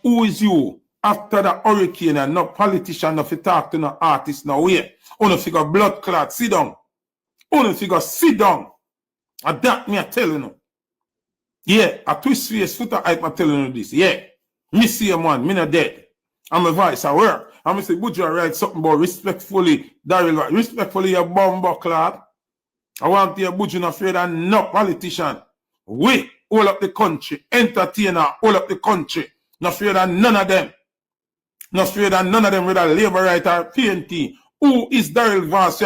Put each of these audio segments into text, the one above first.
who is you after the hurricane and no politician, no talk to no artist, no way. Only figure blood clot, sit down. Only figure sit down. And that me I telling you. Yeah, a twist face, Foota hype, I'm telling you this. Yeah. Me see a man, me not dead. I'm a voice, I work. I'm say, would you write something about respectfully, Daryl, respectfully, your bumbo clot. I want to hear Buju not afraid of no politician. We all up the country, entertainer all up the country. Not afraid of none of them. Not afraid of none of them with a labor writer, PNT. Who is Daryl Vance?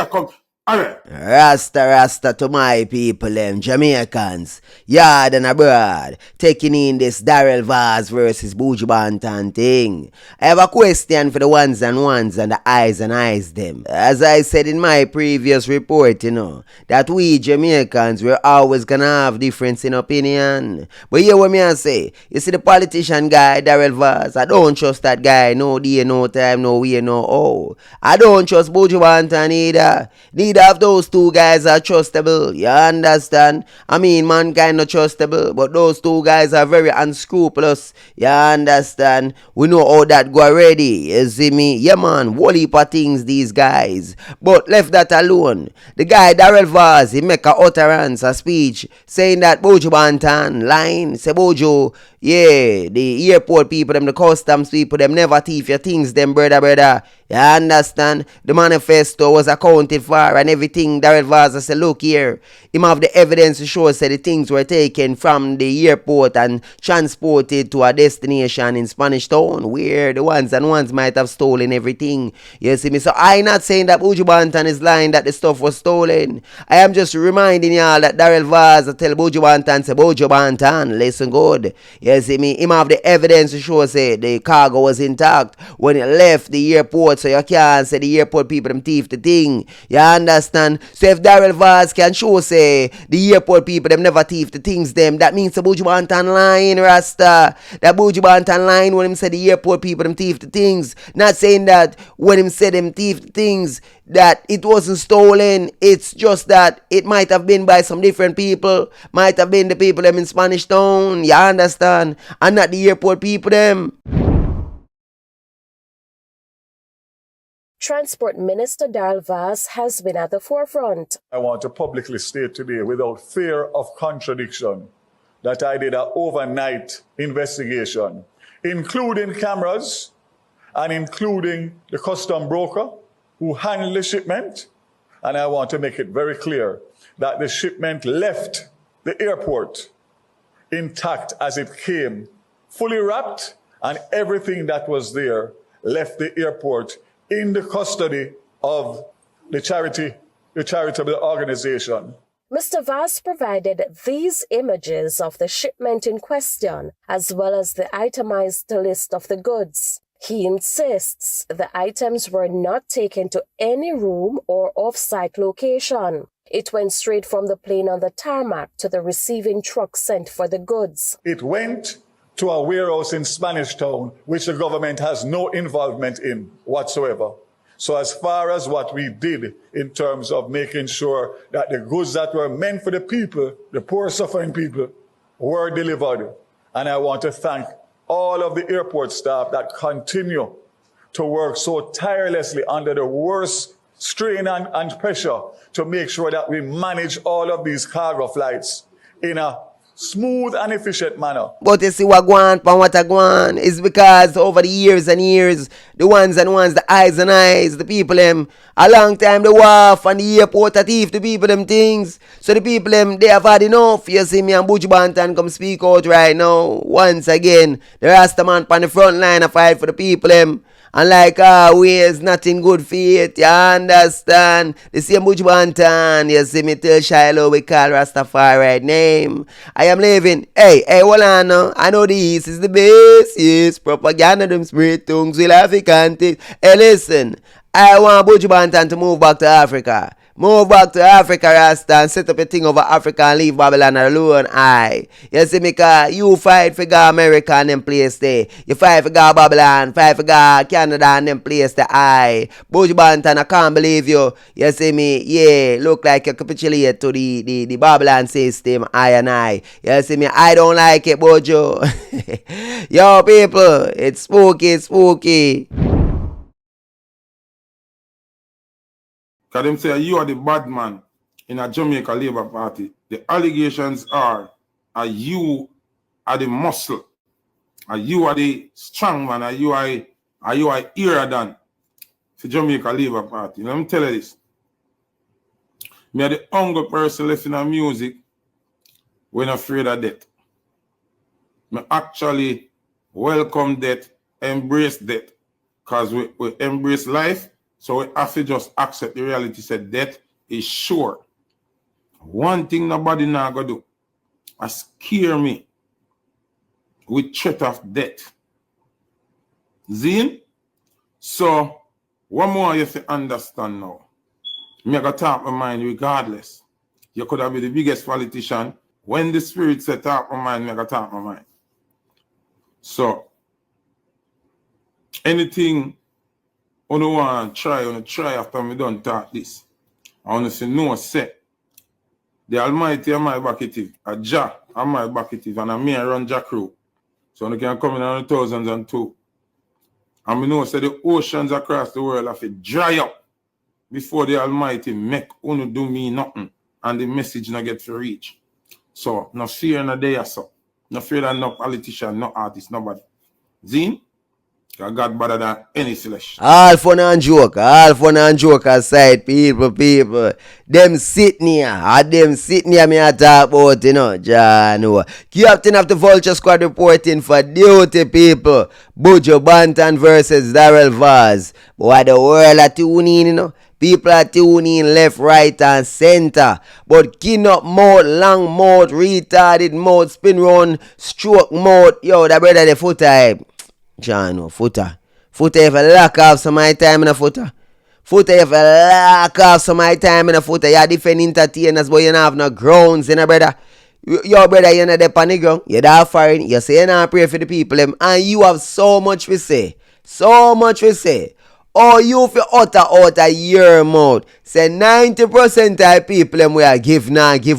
Alright. Rasta to my people, them Jamaicans, yard and abroad, taking in this Daryl Vaz versus Buju Banton thing. I have a question for the ones and the eyes and eyes them. As I said in my previous report, that we Jamaicans, we're always gonna have difference in opinion. But hear what me I say. You see the politician guy, Daryl Vaz, I don't trust that guy. No day, no time, no way, no oh. I don't trust Buju Banton either. Neither of those two guys are trustable, you understand? I mean, mankind not trustable, but those two guys are very unscrupulous, you understand? We know how that go already, you see me? Yeah man, whole heap of things these guys. But left that alone, the guy Daryl Vaz, he make a utterance, a speech, saying that Buju Banton lying, say Buju, yeah, the airport people, them, the customs people, them never thief your things, them brother. You understand? The manifesto was accounted for and everything. Daryl Vaz said, look here, him have the evidence to show that the things were taken from the airport and transported to a destination in Spanish Town where the ones might have stolen everything. You see me? So I'm not saying that Buju Banton is lying that the stuff was stolen. I am just reminding y'all that Daryl Vaz tell Buju Banton, say Buju Banton, listen good. You see me? Him have the evidence to show say the cargo was intact when it left the airport. So you can't say the airport people them thief the thing. You understand? So if Daryl Vaz can show say the airport people them never thief the things them, that means the Buju Banton lying, Rasta. That Buju Banton lying when him say the airport people them thief the things. Not saying that when him say them thief the things that it wasn't stolen. It's just that it might have been by some different people. Might have been the people them in Spanish Town. You understand? And not the airport people them. Transport Minister Daryl Vaz has been at the forefront. I want to publicly state today, without fear of contradiction, that I did an overnight investigation, including cameras and including the custom broker who handled the shipment. And I want to make it very clear that the shipment left the airport intact as it came, fully wrapped, and everything that was there left the airport in the custody of the charitable organization. Mr. Vaz provided these images of the shipment in question, as well as the itemized list of the goods. He insists the items were not taken to any room or off-site location. It went straight from the plane on the tarmac to the receiving truck sent for the goods. It went to a warehouse in Spanish Town, which the government has no involvement in whatsoever. So as far as what we did in terms of making sure that the goods that were meant for the people, the poor suffering people, were delivered. And I want to thank all of the airport staff that continue to work so tirelessly under the worst strain and pressure to make sure that we manage all of these cargo flights in a smooth and efficient manner. But you see what I want is because over the years and years, the ones, the eyes and eyes, the people them, a long time the wharf and the airport a thief the people them things. So the people them, they have had enough. You see me and Buju Banton come speak out right now. Once again, the Rasta man on the front line a fight for the people them. And like always, nothing good for it, you understand? The same Buju Banton, you see me tell Shiloh we call Rastafari name. I am living, hey, hold on now. I know this is the best, yes, propaganda, them spirit tongues, will African things. Hey, listen, I want Buju Banton to move back to Africa. Move back to Africa, Rasta, and set up a thing over Africa and leave Babylon alone. Aye. You see me, cause you fight for go America and them place there. You fight for go Babylon, fight for go Canada and them place there. Aye. Buju Banton, I can't believe you. You see me, yeah, look like you capitulate to the Babylon system, I and I. You see me, I don't like it, Buju. Yo, people, it's spooky, spooky. Because them say you are the bad man in a Jamaica Labour Party. The allegations are you are the muscle, you are the strong man, you are easier than the Jamaica Labour Party. Let me tell you this. Me are the only person left in the music when afraid of death. Me actually welcome death, embrace death. Because we embrace life, so we have to just accept the reality that death is sure. One thing nobody now gonna do is scare me with threat of death. Zine? So, one more you have to understand now. Me gonna talk my mind regardless. You could have been the biggest politician. When the spirit said talk my mind, me gonna talk my mind. So, anything you want to try after me done talk this. I want to say no say. The Almighty am my backative. A Jah am my backative. And a me run Jah crew. So you can come in on 2002. And we know say the oceans across the world have to dry up before the Almighty make uno do me nothing. And the message not get to reach. So no fear no day or so. No fear that no politician, no artist, nobody. Zine? God better than any flesh. All fun and joke aside, people. Them sitting here, me a talk about, you know, John. Captain of the Vulture Squad reporting for duty, people. Buju Banton versus Daryl Vaz. Boy, the world are tuning in, you know. People are tuning in left, right, and center. But kin up mouth, long mouth, retarded mouth, spin round, stroke mouth. Yo, that brother the Foota. John, Foota if I lock off some of my time in a Foota. Foota if I lock off some of my time in a Foota. You defend entertainers, but you don't have no grounds, you know, brother. Your brother, you know, the on the ground. You're that foreign. You say you don't pray for the people, and you have so much to say. Oh, you feel utter your mouth. Say 90% of people we are give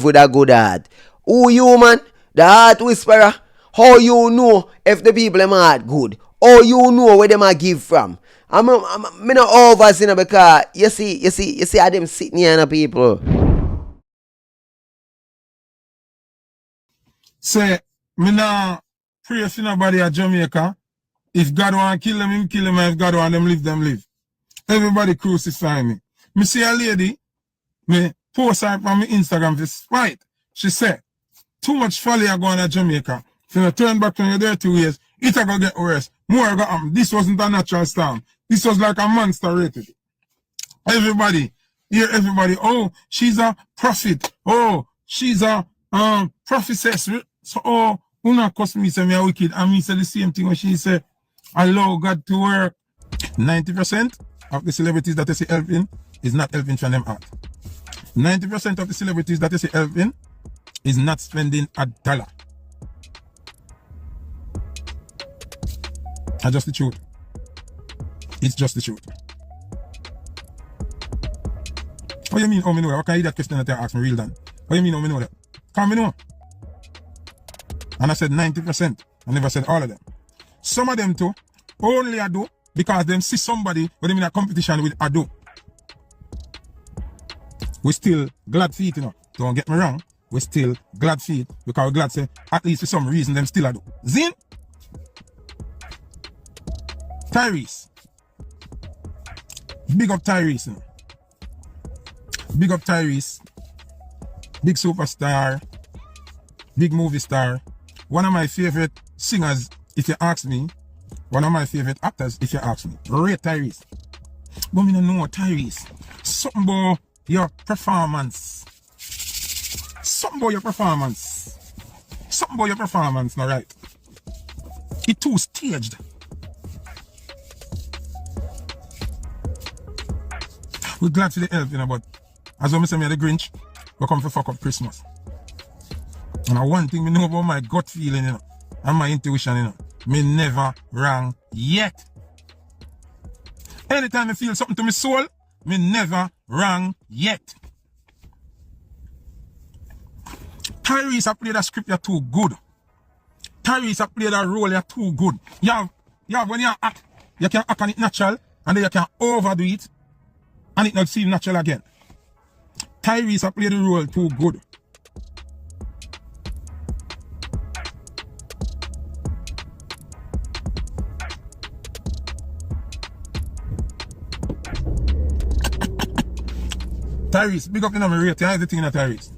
with a good heart. Who you, man? The heart whisperer. How you know if the people them heart good? How you know where them a give from? I'm not over because you see how them sitting here and people. Say, me nah pray for nobody at Jamaica. If God want to kill them, him kill them. If God want them live. Everybody crucify me. Me see a lady, me post her on my Instagram for spite. She said, too much folly are going to Jamaica. If you turn back to your dirty ways, it's going to get worse. More going to happen. This wasn't a natural storm. This was like a monster rated. Everybody, oh, she's a prophet. Oh, she's a prophetess. So, oh, una cost me say me a wicked. And me say the same thing when she said, allow God to work. 90% of the celebrities that you see helping is not helping from them out. 90% of the celebrities that you see helping is not spending $1. That's just the truth. It's just the truth. What do you mean, how me know that? What can you that question that you ask me real done? What do you mean, how me know that? Can me know? And I said 90%. I never said all of them. Some of them too, only I do because them see somebody when them in a competition with I do. We still glad feet, you know. Don't get me wrong. We still glad feet because we glad say at least for some reason them still I do. Zin? Tyrese. Big up Tyrese. You know. Big up Tyrese. Big superstar. Big movie star. One of my favorite singers, if you ask me. One of my favorite actors, if you ask me. Rate Tyrese. But me don't know Tyrese. Something about your performance. Something about your performance, no right. It too staged. We're glad for the help, you know, but As when me say me the Grinch, we come to fuck up Christmas. And one thing me know about my gut feeling, you know, and my intuition, you know, me never wrong yet. Anytime I feel something to my soul, me never wrong yet. Tyrese have played that script, you're too good. Tyrese have played that role, you're too good. You have when you act, you can act on it natural, and then you can overdo it, and it not seem natural again. Tyrese have played the role too good. Tyrese, big up the number rate, here's the thing in Tyrese.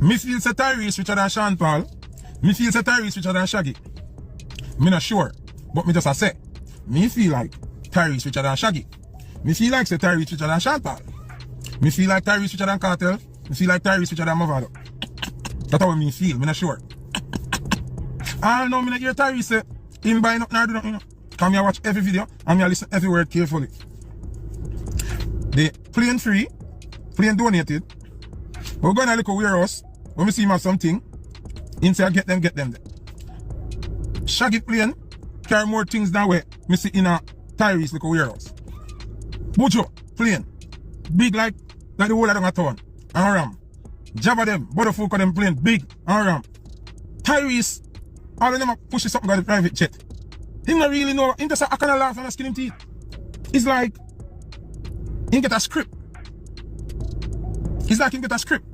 Me feel say Tyrese richer than Sean Paul. Me feel say Tyrese richer than Shaggy. Me not sure, but me just a say. Me feel like Tyrese richer than Shaggy. Me feel like say Tyrese richer than Sean Paul. Me feel like Tyrese richer than Cartel. Me feel like Tyrese richer than Movado. That's how me feel, me not sure. I know me not hear Tyrese say, him buy nothing or do nothing, you know. Come here watch every video and me listen every word carefully. They plain free, plain donated. But we're going to look at warehouse. When we see him have something, inside get them there. Shaggy plane, carry more things that way. Me see in a Tyrese look at warehouse. Bujo, plane, big like the whole of them at town. And ram. Jabba them, Butterfuck of them plane, big and ram. Tyrese, all of them are pushing something on the private jet. He don't really know, he just a kind of laugh and a skin him teeth. It's like, he get a script. It's like he get a script.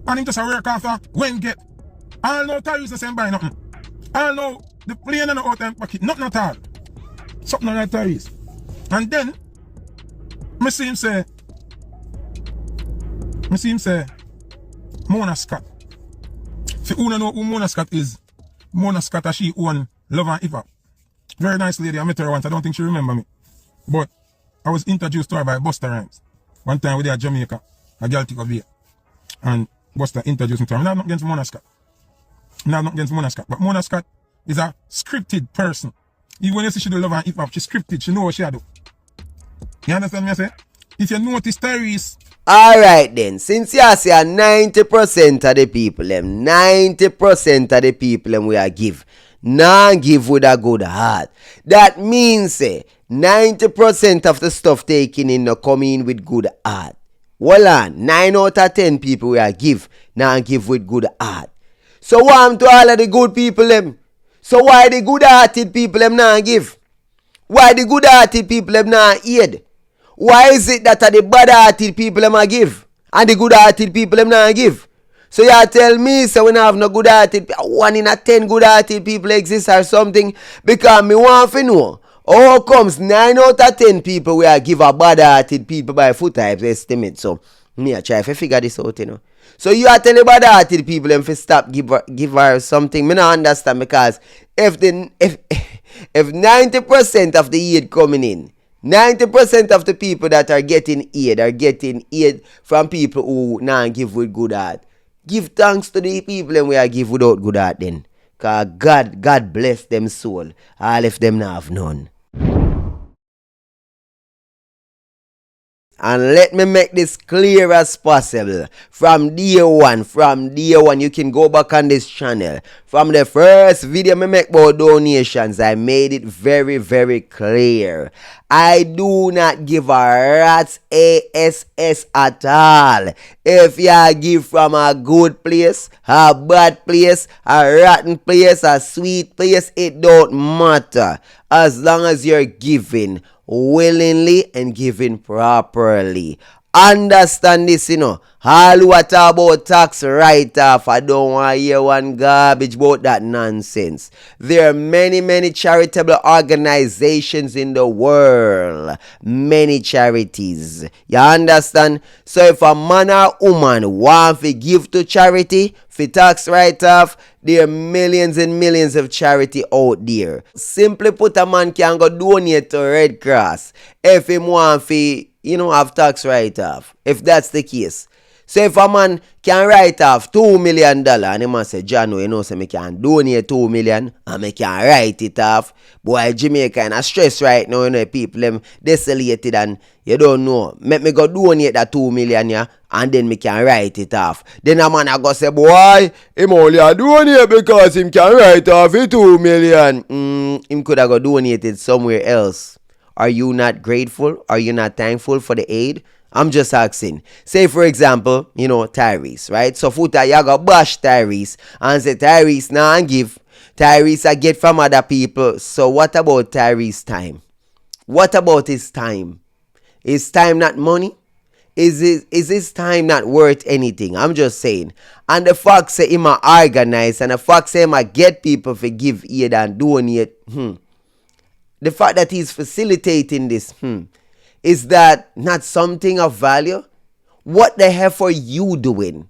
And he just a work after when get. I know Tyrese the same buy nothing. I know the plane and the out time pocket, nothing at all. Something like Tyrese. And then, I see him say, Mona Scott. If you don't know who Mona Scott is, Mona Scott, she own Love and Hip Hop. Very nice lady, I met her once, I don't think she remember me. But I was introduced to her by Busta Rhymes. One time we were at Jamaica, a girl took a beer. And Busta introduced me to her. I'm not against Mona Scott. But Mona Scott is a scripted person. Even when you see she do Love and Hip Hop, she's scripted, she know what she do. You understand me I say? If you notice Tyrese. Alright then, since you say 90% of the people, 90% of the people we are give. Nah give with a good heart. That means 90% of the stuff taken in no come in with good heart. Well on, 9 out of 10 people we are give, now give with good heart. So what am to all of the good people them? So why the good hearted people them now give? Why the good hearted people them now aid? Why is it that the bad hearted people them a give? And the good hearted people them now give? So you tell me, so we don't have no good hearted, 1 in 10 good hearted people exist or something, because me want to know, how comes 9 out of 10 people we are give a bad hearted people by Foota estimate? So, me a try to figure this out, you know. So you are telling bad hearted people them to stop give her something. Me not understand, because if 90% of the aid coming in, 90% of the people that are getting aid from people who not give with good heart. Give thanks to the people and we are give without good heart then. Because God bless them soul. All if them not have none. And let me make this clear as possible. From day one, you can go back on this channel. From the first video I make about donations, I made it very, very clear. I do not give a rat's ass at all. If you give from a good place, a bad place, a rotten place, a sweet place, it don't matter. As long as you're giving willingly and giving properly. Understand this, you know. All who are talk about tax write-off, I don't want to hear one garbage about that nonsense. There are many charitable organizations in the world. Many charities. You understand? So if a man or woman want to give to charity, for tax write-off, there are millions and millions of charity out there. Simply put, a man can go donate to Red Cross if he want to, have tax write-off. If that's the case. So if a man can write off $2 million and he must say, John, you know, so me can donate 2 million and me can write it off. Boy, Jamaica in a stress right now, you know, people them desolated and you don't know. Make me go donate that 2 million, yeah, and then me can write it off. Then a man I go say, boy, him only a donate because him can write off the 2 million. Him could have go donated somewhere else. Are you not grateful? Are you not thankful for the aid? I'm just asking. Say, for example, you know, Tyrese, right? So, Foota, you go bash Tyrese and say, Tyrese, nah, and give. Tyrese, I get from other people. So, what about Tyrese's time? What about his time? Is time not money? Is his time not worth anything? I'm just saying. And the fact say him a organize and the fact say him a get people to give aid and donate. The fact that he's facilitating this, is that not something of value? What the hell are you doing?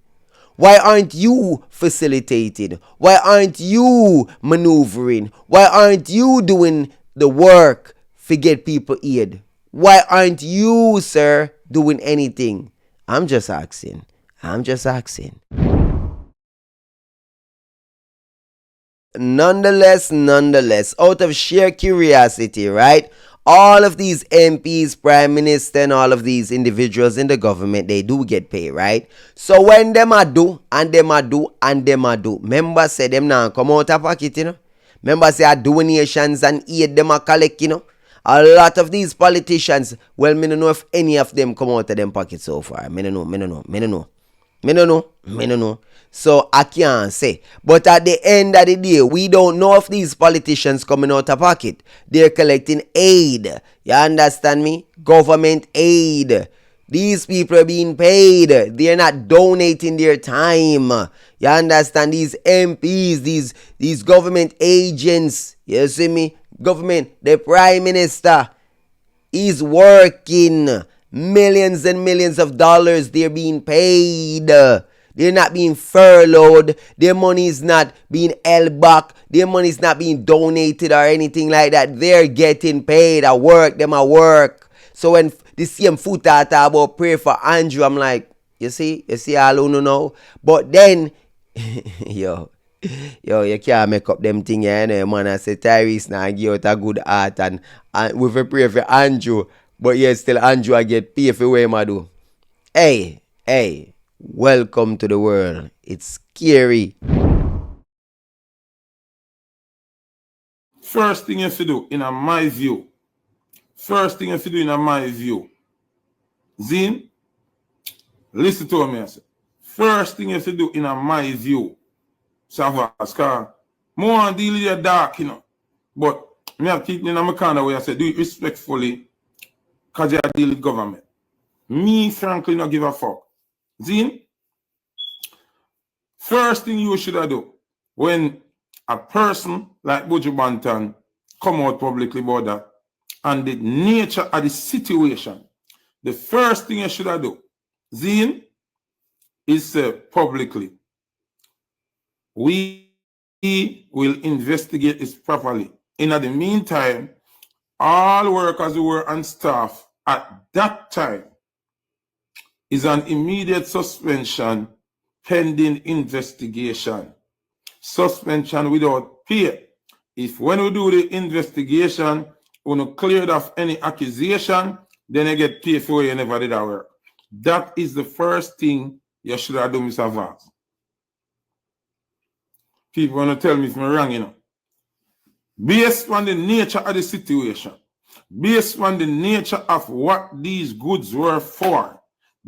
Why aren't you facilitating? Why aren't you maneuvering? Why aren't you doing the work to get people aid? Why aren't you, sir, doing anything? I'm just asking. Nonetheless, out of sheer curiosity, right? All of these MPs, Prime Minister, and all of these individuals in the government, they do get paid, right? So when them a do, members say them now come out of pocket, you know? Members say donations and aid them a collect, you know? A lot of these politicians, well, me don't know if any of them come out of them pockets so far. Me don't know. So I can't say. But at the end of the day, we don't know if these politicians coming out of pocket. They're collecting aid. You understand me? Government aid. These people are being paid. They're not donating their time. You understand? These MPs, these government agents. You see me? Government, the Prime Minister is working. Millions and millions of dollars they're being paid. They're not being furloughed. Their money is not being held back. Their money is not being donated or anything like that. They're getting paid. I work. So when the same Foota talk about pray for Andrew, I'm like, you see all who know. But then, yo, you can't make up them thing, you know, man. I say Tyrese now give out a good heart and we pray for Andrew. But yes, still Andrew I get paid for what I do. Hey, welcome to the world. It's scary. First thing you have to do, in my view, Zin, listen to me. I say. First thing you have to do, in my view, Savas, more deal with your dark, you know. But me have to keep in my kind of way. I say, do it respectfully, because you deal with government. Me, frankly, not give a fuck. Zin, first thing you should do, when a person like Buju Banton come out publicly about that, and the nature of the situation, the first thing you should do, Zin, is say publicly, we will investigate this properly. In the meantime, all workers who were on staff at that time is an immediate suspension pending investigation. Suspension without pay. If when we do the investigation, we no cleared of any accusation, then you get paid for you never did that work. That is the first thing you should have done, Mr. Vance. People want to tell me if I'm wrong, you know. Based on the nature of the situation, based on the nature of what these goods were for,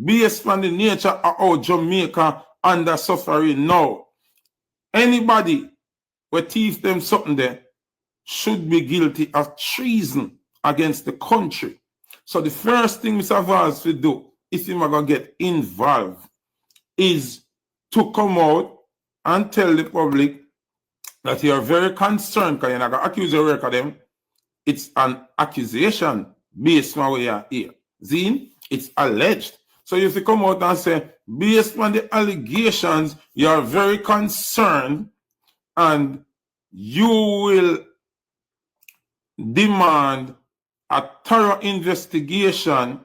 based on the nature of how Jamaica under suffering now, anybody who thief them something there should be guilty of treason against the country. So the first thing Mr. Valls will do, if he's going to get involved, is to come out and tell the public that you are very concerned because you're not going to accuse the work of them. It's an accusation based on where you are here. Zine, it's alleged. So if you come out and say, based on the allegations, you are very concerned and you will demand a thorough investigation,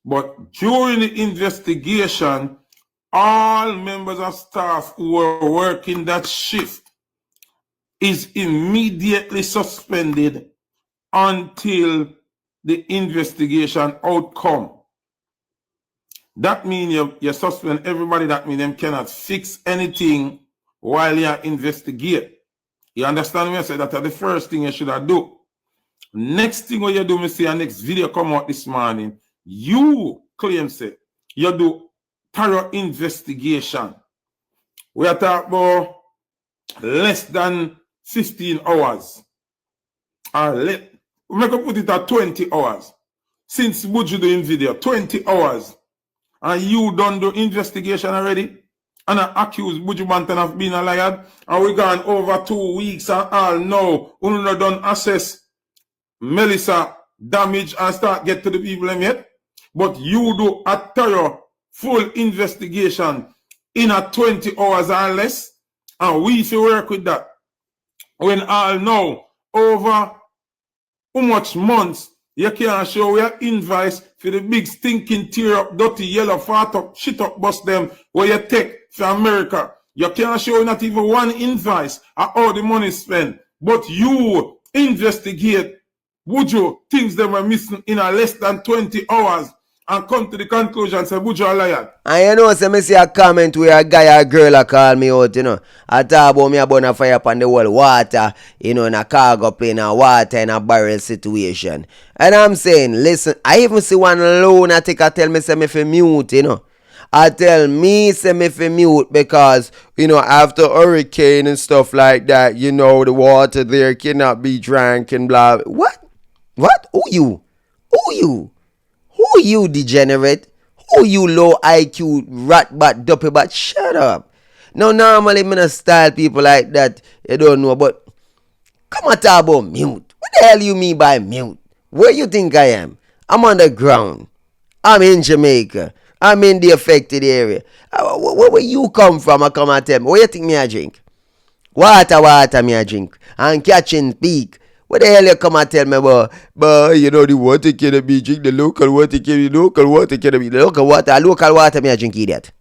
but during the investigation, all members of staff who were working that shift is immediately suspended until the investigation outcome. That means you suspend everybody. That means them cannot fix anything while you investigate. You understand me? I said that's the first thing you should have do. Next thing what you do, me see a next video come out this morning. You claim say you do thorough investigation. We are talking about less than 15 hours. We make up put it at 20 hours. Since Buju doing video, 20 hours. And you done the investigation already? And I accuse Buju Banton of being a liar. And we gone over 2 weeks and all now. We not done assess Melissa damage and start get to the people yet. But you do a thorough full investigation in a 20 hours or less. And we should work with that. When all know over how much months you can't show we are invoice for the big stinking tear up, dirty yellow fat up, shit up bus them where you take for America. You can't show not even one invoice of all the money spent. But you investigate Buju things that were missing in a less than 20 hours and come to the conclusion and say Buju a liar. And you know, say me see a comment where a guy or girl a call me out, you know. I talk about me a burn a fire upon the whole water, you know, in a cargo plane and water in a barrel situation. And I'm saying, listen, I even see one lunatic a tell me say me fi mute, you know. I tell me say me fi mute because, you know, after hurricane and stuff like that, you know, the water there cannot be drank and blah. What? What? Who you? Who you? Who you, degenerate? Who you, low IQ, rat bat, duppy bat? Shut up. Now, normally, me not style people like that. You don't know, but come and talk about mute. What the hell you mean by mute? Where you think I am? I'm on the ground. I'm in Jamaica. I'm in the affected area. Where you come from? I come and tell me. Where you think me I drink? Water me I drink. And catching peak. What the hell you come and tell me about? But you know the water cannot be drink, the local water cannot be, local water cannot be, the local water me I drink, idiot.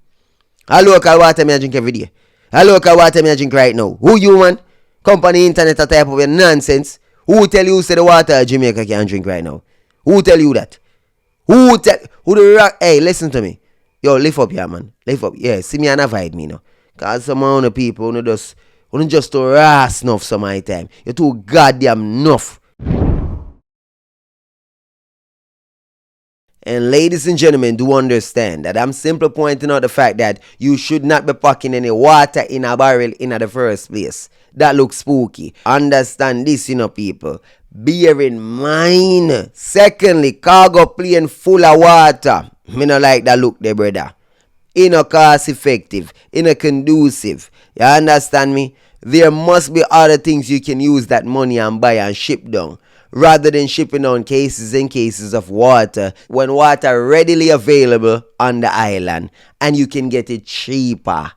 A local water me I drink every day. A local water me I drink right now. Who you man? Company internet a type of your nonsense. Who tell you say the water Jamaica can drink right now? Who tell you that? Who the rock? Hey, listen to me. Yo, lift up here, man. Lift up. Yeah, see me and avoid me now. Cause some of the people who just too rass enough some of the time. You're too goddamn enough. And ladies and gentlemen, do understand that I'm simply pointing out the fact that you should not be packing any water in a barrel in the first place. That looks spooky. Understand this, you know, people. Bear in mind. Secondly, cargo plane full of water. Me not like that look there, brother. In a cost effective, in a conducive. You understand me? There must be other things you can use that money and buy and ship down, rather than shipping down cases and cases of water when water readily available on the island and you can get it cheaper,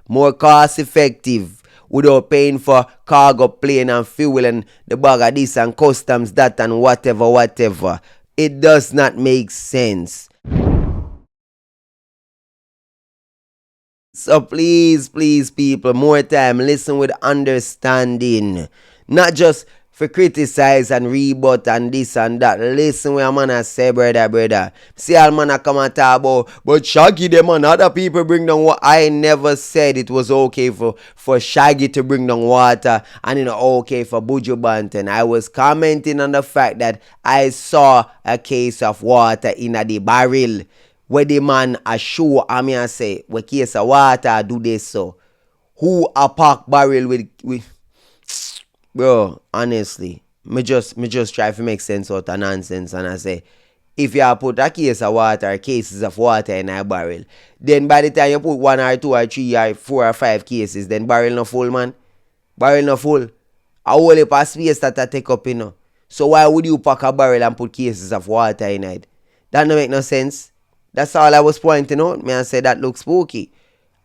more cost effective without paying for cargo plane and fuel and the bag of this and customs that and whatever. It does not make sense. So please, people, more time, listen with understanding. Not just for criticize and rebut and this and that. Listen what a man a say, brother. See all man a come and talk about, but Shaggy them and other people bring down what I never said it was okay for Shaggy to bring down water and it okay for Buju Banton. I was commenting on the fact that I saw a case of water in the barrel. Where the man a show and me a say, what case of water do this so? Who a park barrel with bro, honestly, me just try to make sense out of nonsense and I say, if you put a case of water, cases of water in a barrel, then by the time you put 1 or 2 or 3 or 4 or 5 cases, then barrel no full, man. Barrel no full. A whole heap of space that I take up, you know. So why would you pack a barrel and put cases of water in it? That don't make no sense. That's all I was pointing out. Me and say that looks spooky.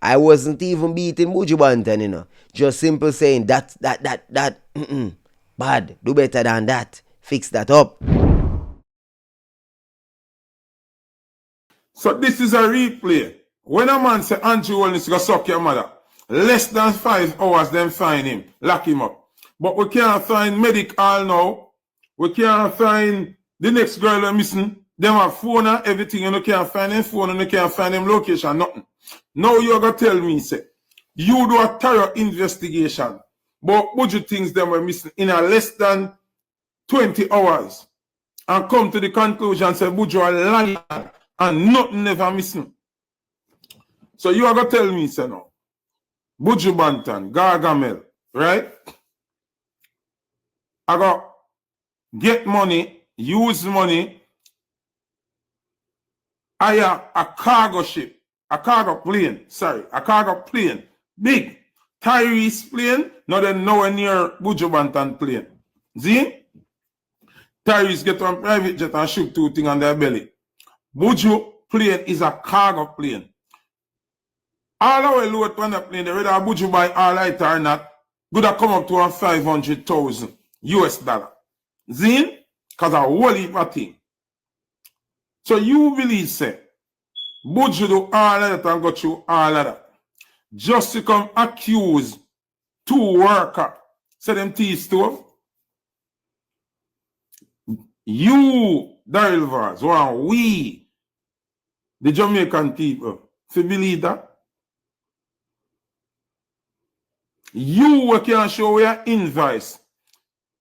I wasn't even beating Buju Banton, you know. Just simple saying that bad. Do better than that. Fix that up. So this is a replay. When a man say Andrew Holness go suck your mother, less than 5 hours then find him, lock him up. But we can't find medic all now. We can't find the next girl we're missing. Them have phone and everything, and you can't find them phone and you can't find them location, nothing. Now you're gonna tell me, say, you do a thorough investigation, but budget things them were missing in a less than 20 hours and come to the conclusion, say, Buju a liar and nothing never missing. So you are gonna tell me, say, no, Buju Banton, Gargamel, right? I got get money, use money, hire a cargo ship, a cargo plane, big. Tyrese plane, not then nowhere near Buju Banton plane. See? Tyrese get on private jet and shoot 2 things on their belly. Buju plane is a cargo plane. All our load on the plane, whether Buju buy all right or not, would have come up to $500,000 US. See? Because a whole heap of thing. So you believe, say, Buju do all of that and go through all of that. Just to come accuse 2 workers, say them thief stove. You, Daryl Vaz, or we, the Jamaican people, to believe that. You can show your invoice.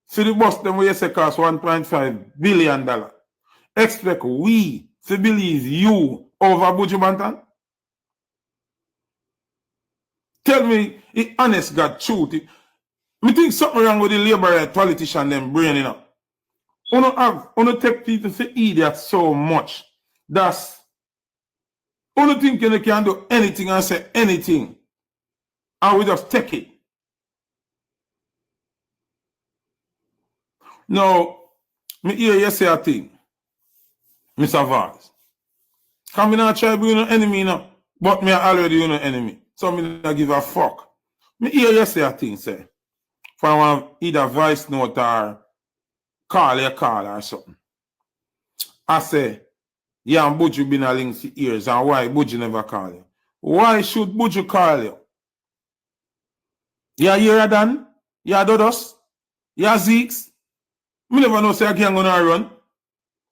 See the bus them where you say cost $1.5 billion. Expect we to believe you over Buju Banton? Tell me, the honest God truth. Me think something wrong with the labor politician them brain, you know. Uno take people for idiots so much. That's uno thinking they can do anything and say anything. And we just take it. Now, me hear you say a thing, Mr. Vaz. Come in and try to be an enemy now, but me already an enemy. So me not give a fuck. Me hear you say a thing, say. If I want either voice note or call or something. I say, yeah, and Buju been a link for years, and why Buju never call you? Why should Buju call you? You hear Dan? You Dodos? You Zeeks? Me never know say a gang gonna run.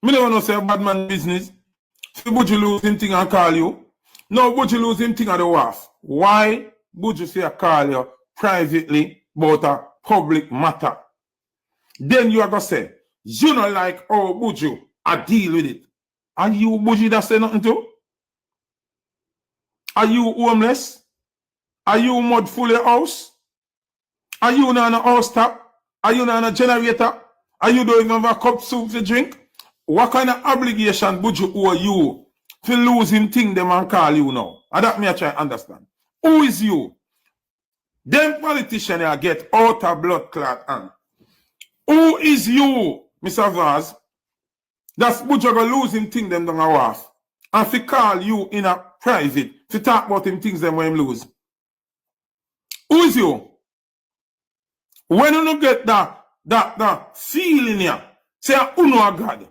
Me never know say a bad man business. If Buju lose him thing and call you. No, Buju lose him thing at the wharf. Why Buju say I call you privately about a public matter? Then you are gonna say, you know like, oh Buju, I deal with it. Are you Buju that say nothing to? Are you homeless? Are you mud full of house? Are you not on a house tap? Are you not on a generator? Are you don't even have a cup soup to drink? What kind of obligation Buju owe you to lose him thing them and call you now? And that me I try to understand. Who is you? Them politicians I get out of blood clot and who is you, Mr. Vaz? That's Buju gonna lose him thing them down a wharf. And if he call you in a private to talk about him things them when him lose. Who is you? When you don't get that feeling here, say uno a God.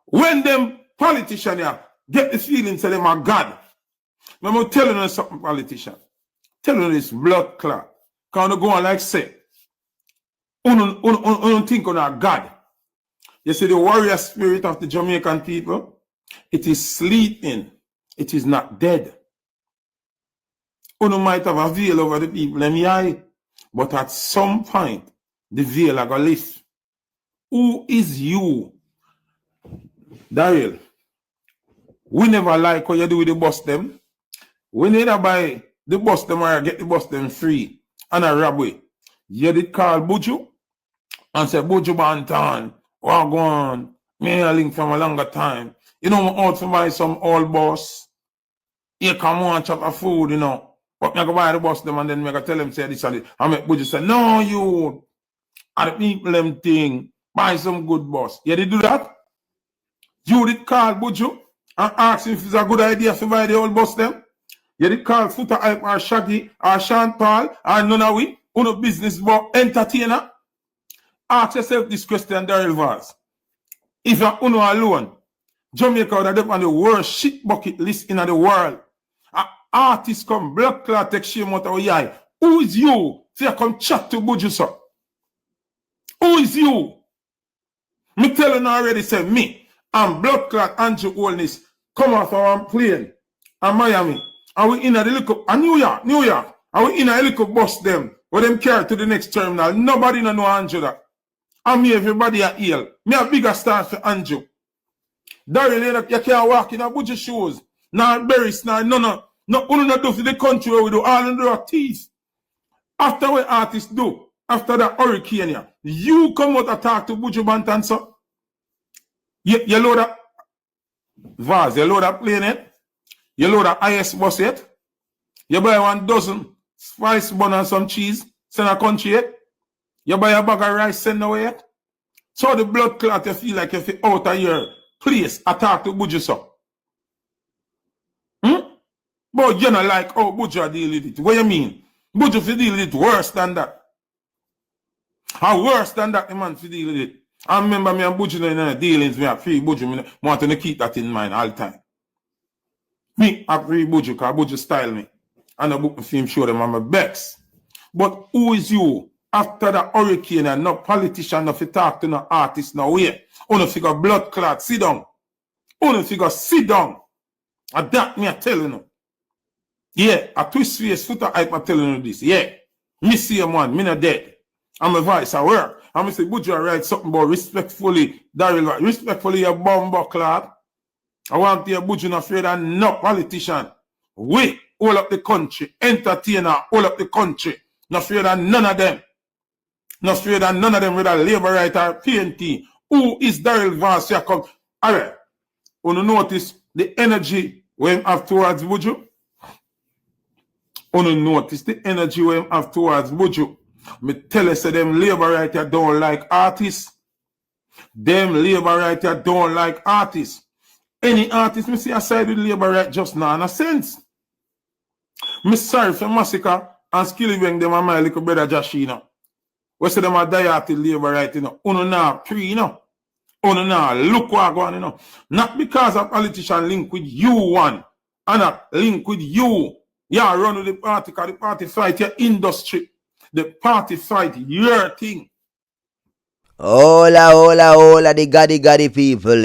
When them politicians here get the feeling, say them are God. I'm telling you something, politician. Telling you this blood clot. Can you go on like say, uno think on a God. You see the warrior spirit of the Jamaican people, it is sleeping. It is not dead. Uno might have a veil over the people in the eye, but at some point, the veil are going to lift. Who is you? Daryl, we never like what you do with the bus them. We neither buy the bus them or get the bus them free and a robbery. You did call Buju and say, Buju Banton, what go on? Me a link from a longer time. You know, I'm out to buy some old bus. You come on, chop a food, you know. But me go buy the bus them and then me go tell them say this and this. And make Buju say, no, you. And the people them thing, buy some good bus. You did do that? You did call Buju and ask him if it's a good idea to buy the old bus them? You did call Foota or Shaggy or Sean Paul or none of we? Uno business but entertainer? Ask yourself this question, Daryl Vaz. If you're uno alone, Jamaica would have on the worst shit bucket list in the world. An artist come, blood clot take shame out of your eye. Who is you? Say I come chat to Buju, sir. Who is you? Me telling already, say me and blood clot Andrew Holness come off our plane in Miami. And we in a little New York. And we in a little bus them where them carry to the next terminal. Nobody know Andrew that. And me everybody are ill. Me a bigger star for Andrew. Daryl, you can't walk in a Buju shoes. Now berries, now no only not do for the country where we do all under our teeth. After what artists do, after that hurricane here, you come out and talk to Buju Banton, sir. You load that vase, you load that plane it, you load that IS bus it, you buy 1 dozen spice bun and some cheese, send a country it, you buy a bag of rice, send away it. So the blood clot you feel like if you out of your place, I talk to Buju, sir. But you know like, oh, Buju deal with it. What you mean? Buju fi deal with it worse than that. Or worse than that, the man fi deal with it. I remember me and Buju in the dealings, me have free Buju, me want to keep that in mind all the time. Me have free Buju, because Buju style me. And I book my film show them on my backs. But who is you? After the hurricane and no politician, no fi talk to no artist, no way. Only figure blood clot, sit down. Only figure sit down. And that me I telling you. Yeah, a twist face, Foota hype, I'm telling you this. Yeah, me see a man, me not dead. I'm a voice, I work. I'm going to say, Buju, I write something about respectfully, Daryl, respectfully, a bomber club. I want to hear Buju not afraid of no politician. We all up the country, entertainer, all up the country. Not afraid of none of them. Not afraid of none of them with a labor right or PNT. Who is Daryl Vance here come? All right, want to notice the energy we have towards Buju? Want to notice the energy we have towards Buju? Me tell you, say them labor right here don't like artists. Them labor right here don't like artists. Any artist me see aside with labor right just now, in a sense. Me sorry for Massacre and Skillywang them and my little brother Joshina. We say them a die at the labor right, you know. Uno now pre, you know. Uno now look what going, you know. Not because a politician link with you one, and a link with you. Yeah, run with the party, because the party fight your industry. The party fight your thing. Hola, the gaddy people,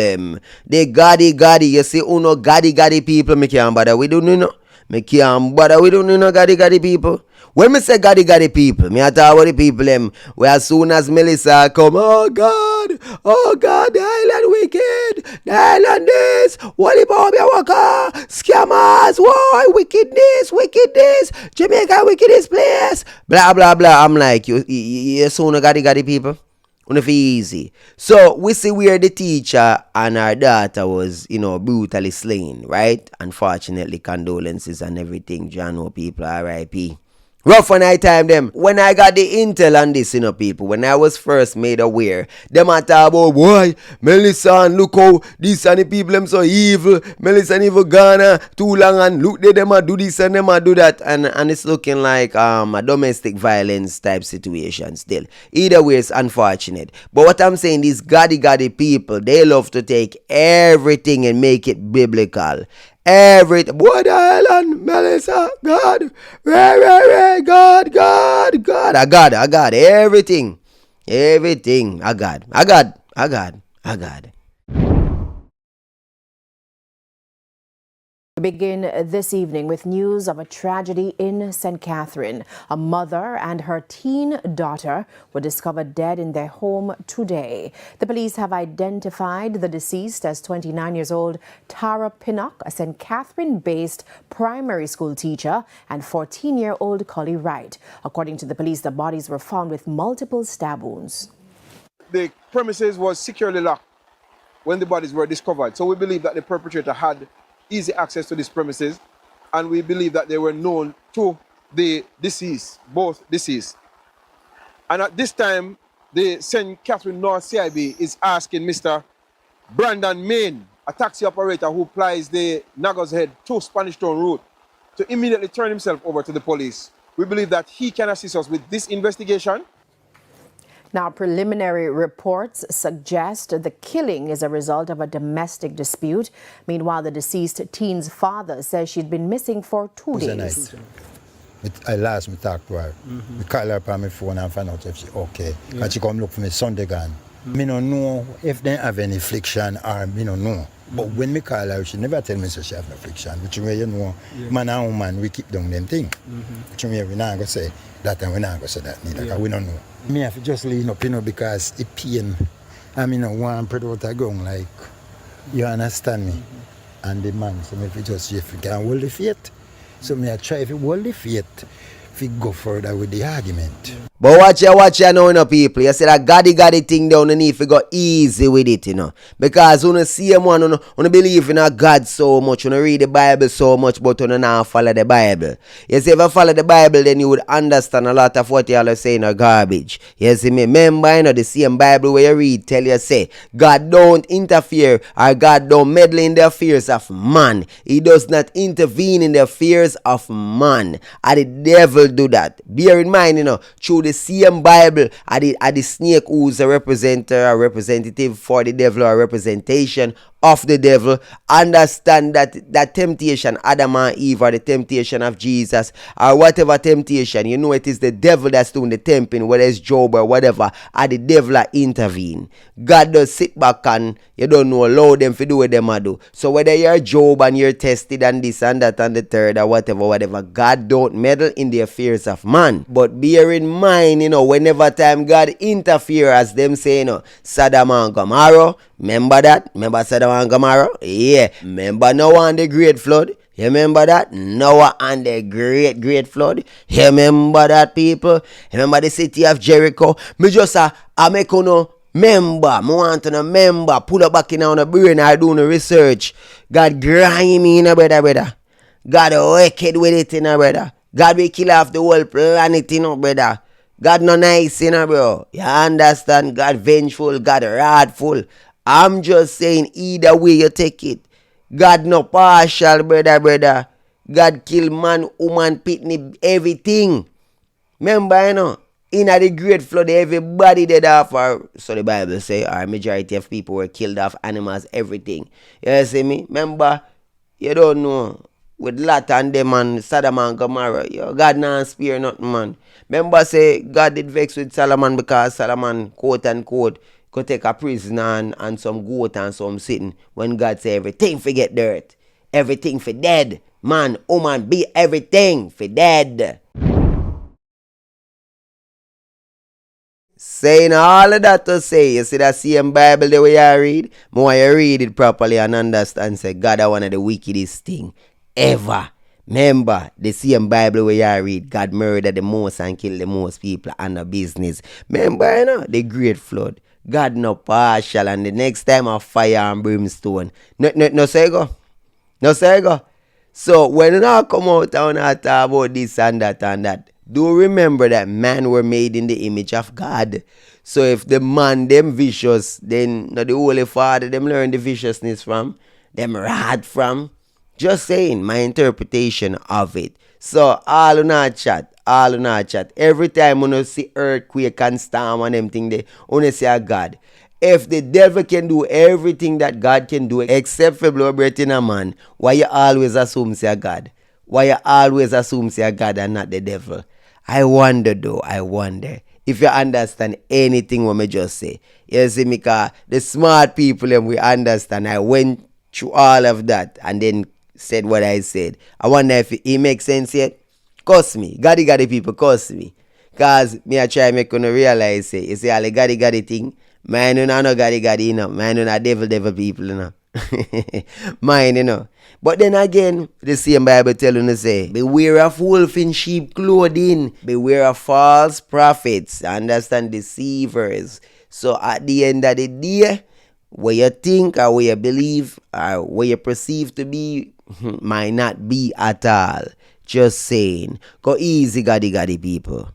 The gaddy, you see, uno gaddy people, me can't bother, we don't know. Me can't bother, we don't know gaddy people. When me say gaddy people, me talk about the people, where as soon as Melissa come, oh God, the island wicked, the island this, what about me waka, scammers, why, wickedness, Jamaica wickedest place, blah, blah, blah. I'm like, you soon gaddy people? If easy. So we see where the teacher and her daughter was, brutally slain, right? Unfortunately, condolences and everything. Jano people, R.I.P. Rough on night time them. When I got the intel on this, people, when I was first made aware, them a talk about, boy, Melissa and look how this and the people them so evil. Melissa and evil Ghana too long and look they them a do this and them a do that. And it's looking like a domestic violence type situation still. Either way, it's unfortunate. But what I'm saying, these gaddy people, they love to take everything and make it biblical. Everything, boy, the island, Melissa, God, Ray, God, I got everything, I got. We begin this evening with news of a tragedy in St. Catherine. A mother and her teen daughter were discovered dead in their home today. The police have identified the deceased as 29 years old Tara Pinnock, a St. Catherine-based primary school teacher, and 14-year-old Collie Wright. According to the police, the bodies were found with multiple stab wounds. The premises was securely locked when the bodies were discovered. So we believe that the perpetrator had easy access to these premises, and we believe that they were known to the deceased, both deceased. And at this time, the St. Catherine North CIB is asking Mr. Brandon Main, a taxi operator who plies the Nago's Head to Spanish Town route, to immediately turn himself over to the police. We believe that he can assist us with this investigation. Now, preliminary reports suggest the killing is a result of a domestic dispute. Meanwhile, the deceased teen's father says she'd been missing for 2 days. I last me talk to her. I call her on my phone and find out if she's okay. And she come look for me Sunday gone. Me don't know if they have any friction or me don't know. But when me call her, she never tell me so she have no friction. Which way you know, man and woman, we keep doing them thing. Which way we not go say that and we not go say that neither, because we don't know. Me have to just lean up, because it pain. I mean, one put out a gun, like, you understand me? And the man, so me just see if we can hold the faith. So me I try if you hold the faith, if you go further with the argument. But watch ya now, people. You see that gaddy thing down underneath, you go easy with it, Because when you see him, when you believe in a God so much, when you read the Bible so much, but when you not follow the Bible. You see, if you follow the Bible, then you would understand a lot of what y'all are saying are garbage. You see me? Remember, the same Bible where you read, tell you, say, God don't interfere, or God don't meddle in the affairs of man. He does not intervene in the affairs of man. And the devil do that. Bear in mind, through the same Bible, are the snake who's a representative for the devil, or a representation of the devil. Understand that temptation, Adam and Eve, or the temptation of Jesus, or whatever temptation, it is the devil that's doing the tempting, whether it's Job or whatever, or the devil that intervene. God does sit back and you don't know, allow them to do what them do. So whether you're Job and you're tested and this and that and the third or whatever, God don't meddle in the affairs of man. But bear in mind, whenever time God interfere, as them say, Sodom and Gomorrah, remember that? Remember Sodom and Gomorrah? Yeah. Remember Noah and the great flood? You remember that? Noah and the great flood? You remember that, people? Remember the city of Jericho? Me just I make member, I want to remember, pull up back in on the brain, I do the research. God grimy in a brother. God wicked with it in a brother. God will kill off the whole planet in a brother. God no nice in a bro. You understand? God vengeful, God wrathful. I'm just saying either way you take it. God no partial, brother. God kill man, woman, pitney, everything. Remember, in the great flood, everybody dead off, so the Bible say, our majority of people were killed off, animals, everything. You see me? Remember, you don't know, with Lot and them and Sodom and Gomorrah, God not spare nothing, man. Remember, say, God did vex with Solomon because Solomon, quote unquote, could take a prisoner and some goat and some sitting, when God say everything for get dirt, everything for dead, man, woman, be everything for dead. Saying all of that to say, you see that same Bible the way I read? More you read it properly and understand, say God is one of the wickedest thing ever. Remember, the same Bible where I read, God murdered the most and killed the most people and the business. Remember, the great flood. God no partial, and the next time a fire and brimstone. No say go. No say go. So when you now come out and talk about this and that, do remember that man were made in the image of God. So if the man them vicious, then the Holy Father them learn the viciousness from, them wrath from. Just saying my interpretation of it. So all in our chat. Every time when you see earthquake and storm and them thing, they only say a God. If the devil can do everything that God can do except for blow breath in a man, why you always assume say a God? Why you always assume say a God and not the devil? I wonder if you understand anything what me just say. You see me, because the smart people them we understand. I went through all of that and then said what I said. I wonder if it makes sense yet. Cuss me. Gaddy people cuss me. Because me I try make you realize say, you see all the gaddy thing. Mine no gaddy, Mine no devil people, Mine, But then again, the same Bible telling us say, beware of wolf in sheep clothing. Beware of false prophets. Understand, deceivers. So at the end of the day, what you think or what you believe or what you perceive to be might not be at all. Just saying. Go easy, gaddy people.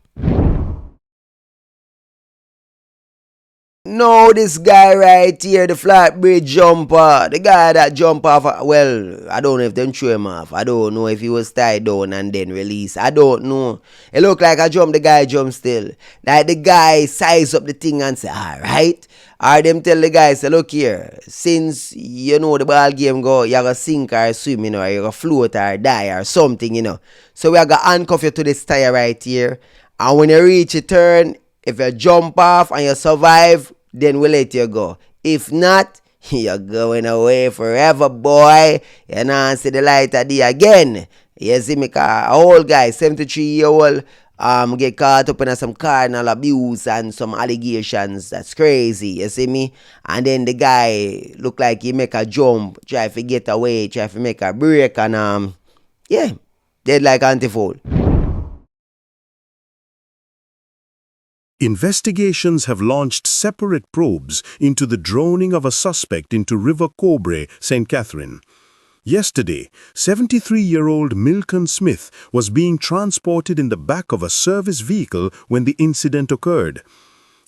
No, this guy right here, the flat bridge jumper, the guy that jump off, well, I don't know if them threw him off. I don't know if he was tied down and then released. I don't know. It look like I jump, the guy jump still. Like the guy size up the thing and say, alright. Or them tell the guy, say, look here, since you know the ball game go, you gotta sink or swim, or you gotta float or die or something. So we are gonna handcuff you to this tire right here. And when you reach a turn, if you jump off and you survive, then we'll let you go. If not, you're going away forever, boy. You know, see the light of day again. You see me, a old guy, 73-year-old, get caught up in some carnal abuse and some allegations. That's crazy, you see me? And then the guy look like he make a jump, try to get away, try to make a break, and yeah, dead like anti-fold. Investigations have launched separate probes into the drowning of a suspect into River Cobre, St. Catherine. Yesterday, 73-year-old Milton Smith was being transported in the back of a service vehicle when the incident occurred.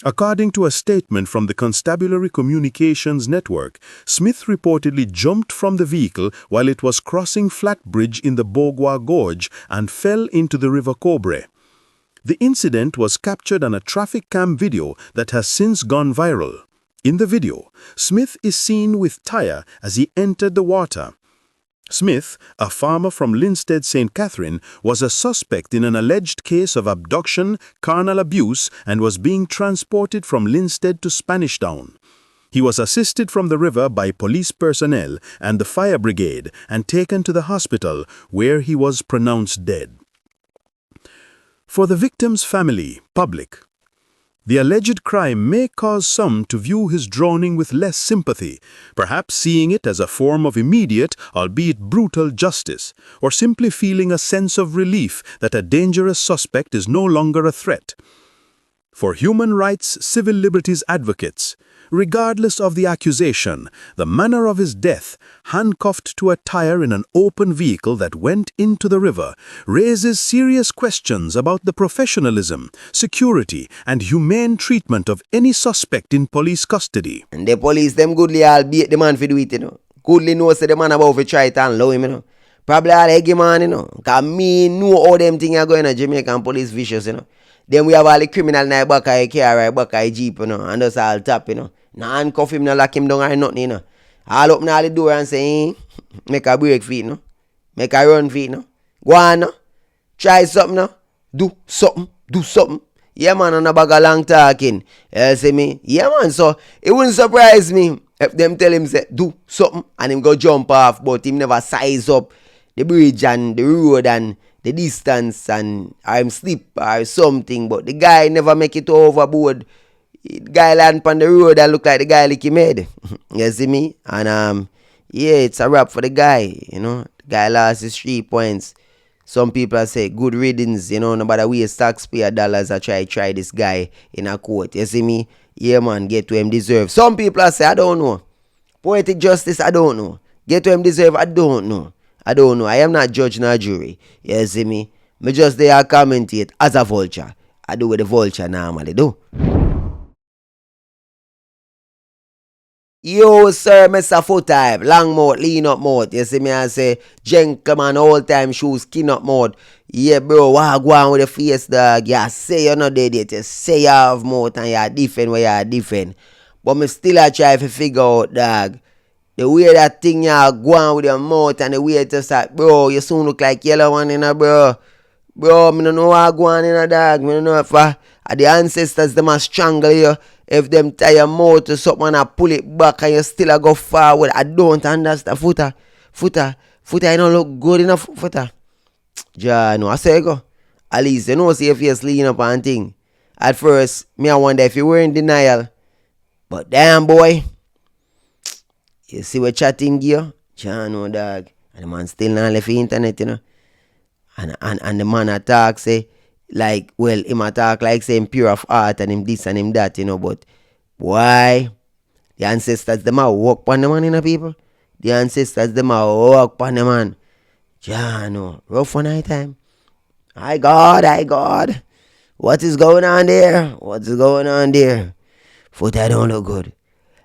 According to a statement from the Constabulary Communications Network, Smith reportedly jumped from the vehicle while it was crossing Flat Bridge in the Bogwa Gorge and fell into the River Cobre. The incident was captured on a traffic cam video that has since gone viral. In the video, Smith is seen with Tyre as he entered the water. Smith, a farmer from Linstead, St. Catherine, was a suspect in an alleged case of abduction, carnal abuse, and was being transported from Linstead to Spanish Town. He was assisted from the river by police personnel and the fire brigade and taken to the hospital, where he was pronounced dead. For the victim's family, public, the alleged crime may cause some to view his drowning with less sympathy, perhaps seeing it as a form of immediate, albeit brutal justice, or simply feeling a sense of relief that a dangerous suspect is no longer a threat. For human rights, civil liberties advocates, regardless of the accusation, the manner of his death, handcuffed to a tire in an open vehicle that went into the river, raises serious questions about the professionalism, security, and humane treatment of any suspect in police custody. And the police, them goodly all beat the man for do it, Goodly know say the man about to try it and low him, Probably all egg man, Cause me know how them things are going to Jamaican police vicious, Then we have all the criminal in the back of the car or back of the jeep, and just all tap, No handcuff him, no lock him down or nothing, All open all the door and say, make a break for it, Make a run for it, Go on, Try something, Do something. Yeah, man, on a bag of long talking. You see me? Yeah, man, so it wouldn't surprise me if them tell him, say, do something, and him go jump off, but him never size up the bridge and the road and the distance and I'm slip or something, but the guy never make it overboard. The guy land on the road and look like the guy lick him head. You see me? And yeah, it's a wrap for the guy, The guy lost his 3 points. Some people say good riddance, nobody waste taxpayer dollars to try this guy in a court. You see me? Yeah, man, get to him deserve. Some people say, I don't know. Poetic justice, I don't know. Get to him deserve, I don't know. I am not judge nor jury. You see me? Me just there commentate as a vulture. I do what the vulture normally do. Yo, sir, Mr. Foota, long mouth, lean up mouth. You see me, I say, gentleman, all time shoes, skin up mouth. Yeah, bro, what go on with the face, dog? You say you're not dead yet. You say you have mouth and you're different where you're different. But me still I try to figure out, dog. The way that thing you go on with your mouth and the way it just like, bro, you soon look like yellow one in a bro. Bro, me don't know what go on in a dog. Me don't know if the ancestors them a strangle you. If them tie your mouth to something and pull it back and you still a go forward. I don't understand. Foota, you don't look good enough, Foota. Ja, no, I say go. At least you know see if you're leaning up and thing. At first, me I wonder if you were in denial. But damn boy. You see what chatting gear? Ja, no dog. And the man still not left the internet, And the man attack say, like, well, him attack like say him pure of heart and him this and him that, but why? The ancestors them a walk on the man, people. The ancestors them a walk on the man. Ja, no, rough one night time. Hi God. What is going on there? Foota don't look good.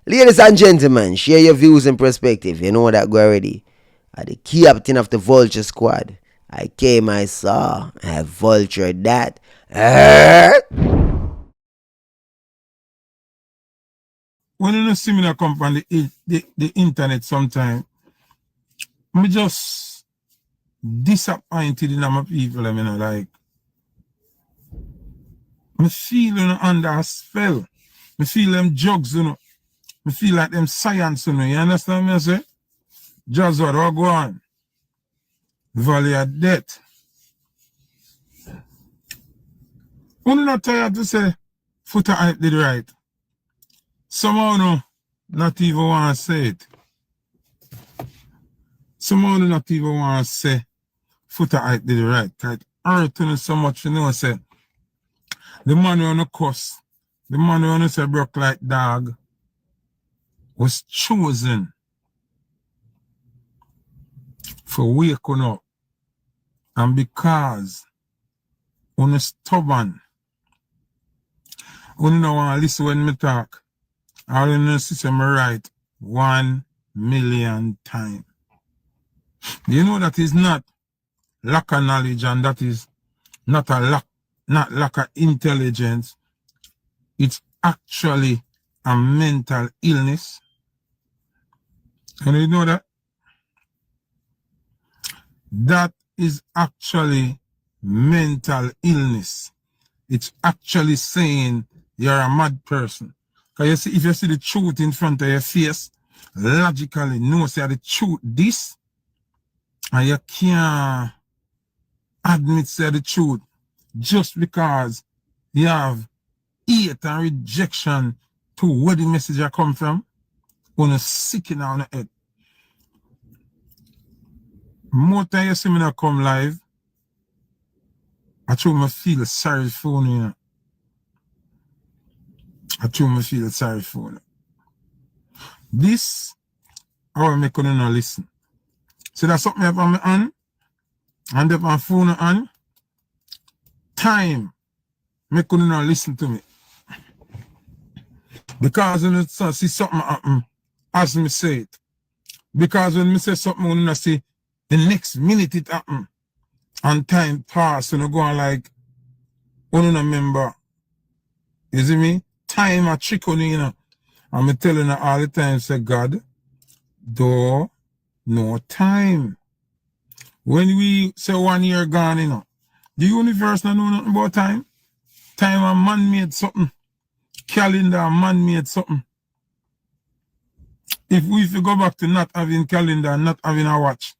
Ladies and gentlemen, share your views and perspective. You know that go already. I'm the captain of the Vulture Squad. I came, I saw, I vultured that. When you see me come on the internet sometime, me just disappointed in my people. I mean, like, me feel under a spell. Me feel them drugs, Me feel like them science, You understand me, I say? Just what go on. Valley of death. I'm not tired to say Foota I did right. Somehow not even want to say it. Somehow not even want to say Foota I did right. It hurt so much, say the man who on the cuss, the man who on the say broke like dog was chosen for waking up. And because on a stubborn, you don't want to listen when me talk, all you know see me right 1 million times. You know that is not lack of knowledge, and that is not lack of intelligence. It's actually a mental illness. And you know that? That is actually mental illness. It's actually saying you're a mad person. Because you see, if you see the truth in front of your face, logically, no, say the truth, this, and you can't admit say the truth just because you have hate and rejection to where the message come from, on a sick in on the head. More time you see me not come live, I try to feel sorry for you. I try to feel sorry for you. This, I will make you not listen. So that's something I have on my hand, and if my phone on, time, make you not listen to me. Because when you see something happen, as me say it. Because when me say something, when you see the next minute it happen, and time pass, and you go on like, you don't remember. You see me? Time a trick on you, And me telling you all the time, say, God, do no time. When we say 1 year gone, the universe don't know nothing about time. Time a man made something. Calendar a man made something. If we go back to not having calendar and not having a watch,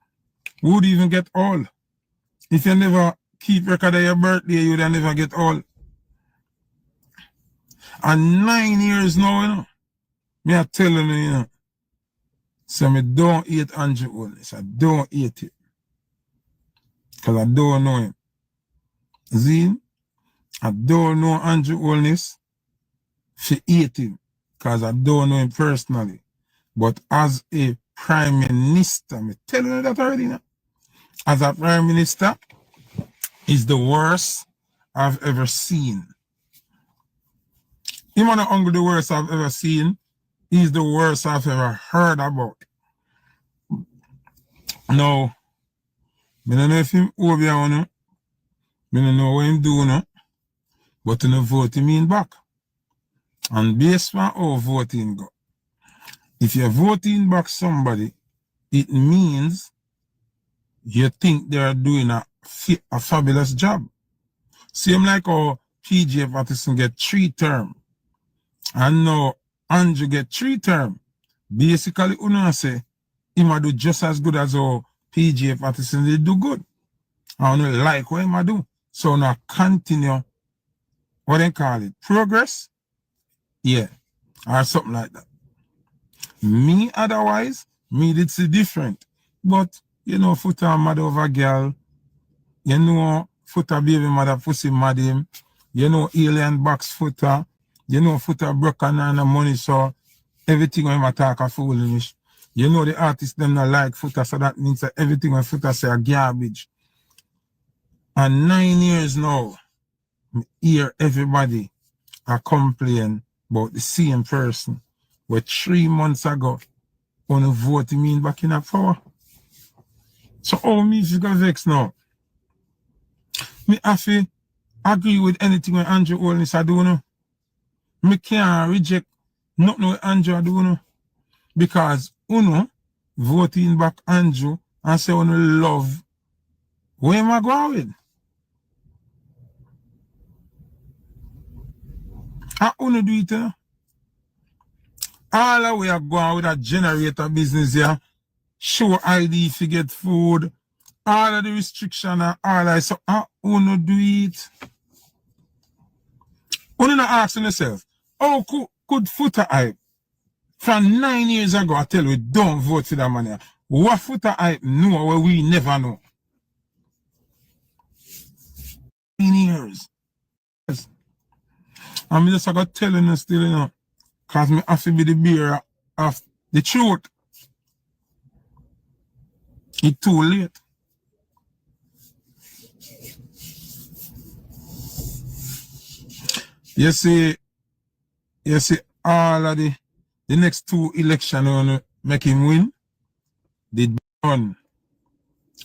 we would even get old. If you never keep record of your birthday, you would never get old. And 9 years now, me are telling you, so me don't eat Andrew Holness. I don't eat it. Because I don't know him. See? I don't know Andrew Holness to eat him. Because I don't know him personally. But as a prime minister, me telling you that already now. As a prime minister, is the worst I've ever seen. Him not only the worst I've ever seen, he's the worst I've ever heard about. Now, I don't know if him over here or not. I don't know what him do now. But you know vote him in back. And based on how voting go. If you're voting back somebody, it means you think they're doing a fabulous job. Same like how PJ Patterson get 3 terms. And now Andrew get 3 terms. Basically, you know say, he might do just as good as how PJ Patterson they do good. I don't like what he do. So now continue, what they call it, progress? Yeah, or something like that. Me, otherwise, me did see different. But, you know, Foota mad over girl. You know, Foota baby mother pussy mad him. You know, alien box Foota. You know, Foota broke and money, so everything when I talk a foolish. You know, the artists them not like Foota, so that means that everything when Foota say a garbage. And 9 years now, hear everybody a complain about the same person where 3 months ago on a vote me in back in a power. So how me if you got vex now? Me have to agree with anything when Andrew Holness I do no. Me can't reject nothing what Andrew do no. Because uno voting back Andrew and say uno love where am I going with? And uno do it, you know? All the way are going with a generator business here. Show ID if you get food. All of the restriction and all that. So uno do it. Uno not asking yourself, how could Foota hype from 9 years ago I tell you don't vote for that man. What Foota hype know where we never know? 9 years. Yes. I'm just got telling you still, you know, because me have to be the bearer of the truth. It's too late. You see all of the next 2 elections want to make him win. The run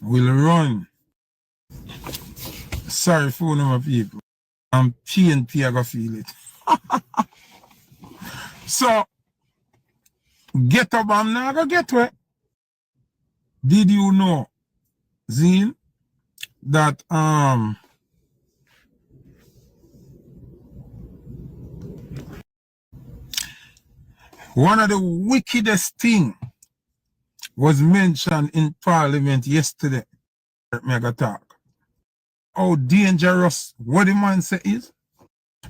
will run. Sorry for my people. I'm PNP, I go feel it. So, get up, I'm not going to get where. Did you know, Zine, that one of the wickedest thing was mentioned in Parliament yesterday? Me I talk. How dangerous what the man say is?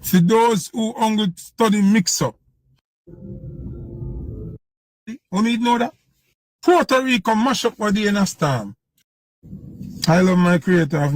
For those who only study mix-up, you need to know that? Puerto Rico mash up what they in a storm. I love my creator.